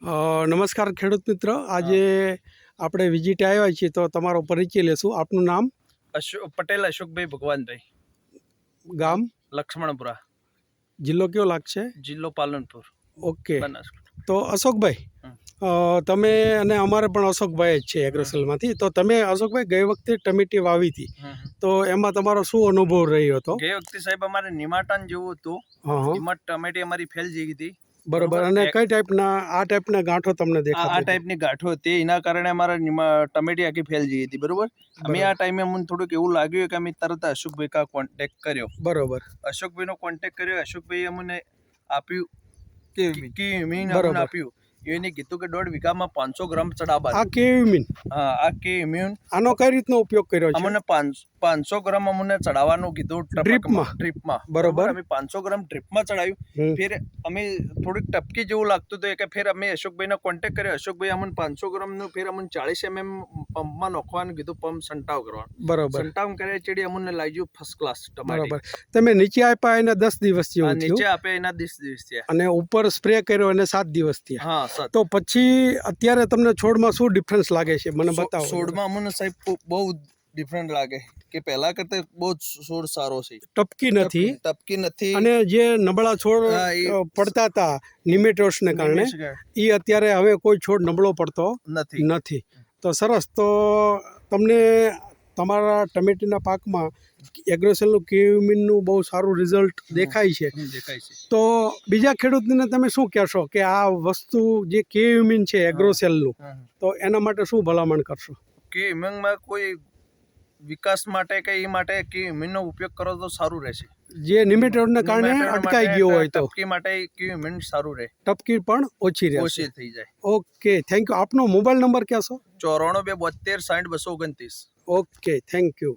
નમસ્કાર ખેડૂત મિત્ર, આજે આપણે વિઝિટ આવ્યા છીએ તો તમારો પરિચય લેશું. આપનું નામ? પટેલ અશોકભાઈ ભગવાનભાઈ, ગામ? લક્ષ્મણપુરા, જિલ્લો કયો લાગશે? જિલ્લો પાલનપુર, ઓકે. બનાસકાંઠા. તો અશોકભાઈ, તમે અને અમારે પણ અશોકભાઈ જ છે એગ્રોસેલમાંથી. તો તમે અશોકભાઈ ગઈ વખતે ટમેટી વાવી હતી, તો એમાં તમારો શું અનુભવ રહ્યો હતો? ગઈ વખતે સાહેબ અમારે નિમાટાન જેવું હતું. એમાં ટમેટી અમારી ફેલ જઈ હતી. બરોબર. અને કઈ ટાઈપના આ ટાઈપના ગાંઠો તમને દેખાતા? આ ટાઈપની ગાંઠો હતી, એના કારણે અમારા ટમેટી આખી ફેલ જઈ હતી. બરોબર. અમે આ ટાઈમે અમને થોડુંક એવું લાગ્યું કે અમે તરત અશોકભાઈ કા કોન્ટેક્ટ કર્યો. બરોબર. અશોકભાઈનો કોન્ટેક્ટ કર્યો. અશોકભાઈ અમને આપ્યું કે મીન આપ્યું. એને કીધું કે 1.5 વીઘામાં 500 ગ્રામ ચડાવવા. આ કેવી મીન? હા, આ કે ઈમ્યુન. આનો કઈ રીતનો ઉપયોગ કર્યો છે? અમને 500 ગ્રામ અમને ચડાવવાનું કીધું ડ્રીપમાં. બરોબર. અમે 500 ગ્રામ ડ્રીપમાં ચડાવ્યું. ફેર અમે થોડીક ટપકી જેવું લાગતું હતું કે ફેર અમે અશોકભાઈને કોન્ટેક્ટ કર્યો. અશોકભાઈ અમને 500 ગ્રામનું ફેર અમને 40 mm પંપમાં નાખવાનું કીધું. પંપ સંટાવ કરવાનું. બરોબર. સંટાવ કર્યા ચડી અમને લાગ્યું ફર્સ્ટ ક્લાસ ટમાટી. બરોબર. તમે નીચે આપ્યા એના 10 દિવસ જેવું નીચે આપ્યા એના 10 દિવસ થયા અને ઉપર સ્પ્રે કર્યો અને 7 દિવસ થયા. હા. તો પછી અત્યારે તમને છોડમાં શું ડિફરન્સ લાગે છે, મને બતાવો. છોડમાં અમને સાહેબ બહુ ડિફરન્ટ લાગે કે પહેલા કરતા બહુ છોડ સારો છે. ટપકી નથી અને જે નબળા છોડ પડતા હતા નિમેટોડ્સને કારણે, એ અત્યારે હવે કોઈ છોડ નબળો પડતો નથી. તો સરસ. તો તમને તમારા ટમેટીના પાકમાં એગ્રોસેલનું કેયુમિનનું બહુ સારું રિઝલ્ટ દેખાય છે. તો બીજા ખેડૂતને તમે શું કહેશો કે આ વસ્તુ જે કેયુમિન છે એગ્રોસેલનું, તો એના માટે શું ભલામણ કરશો? કેયુમિનમાં કોઈ વિકાસ માટે કે એ માટે કેયુમિનનો ઉપયોગ કરો તો સારું રહેશે. જે નિમેટોડને કારણે અટકાઈ ગયો હોય તો ટપકી માટે કેયુમિન સારું રહે. ટપકી પણ ઓછી થઈ જાય. Okay, thank you. આપનો મોબાઈલ નંબર કહેશો? 94 272 60 229. Okay, thank you.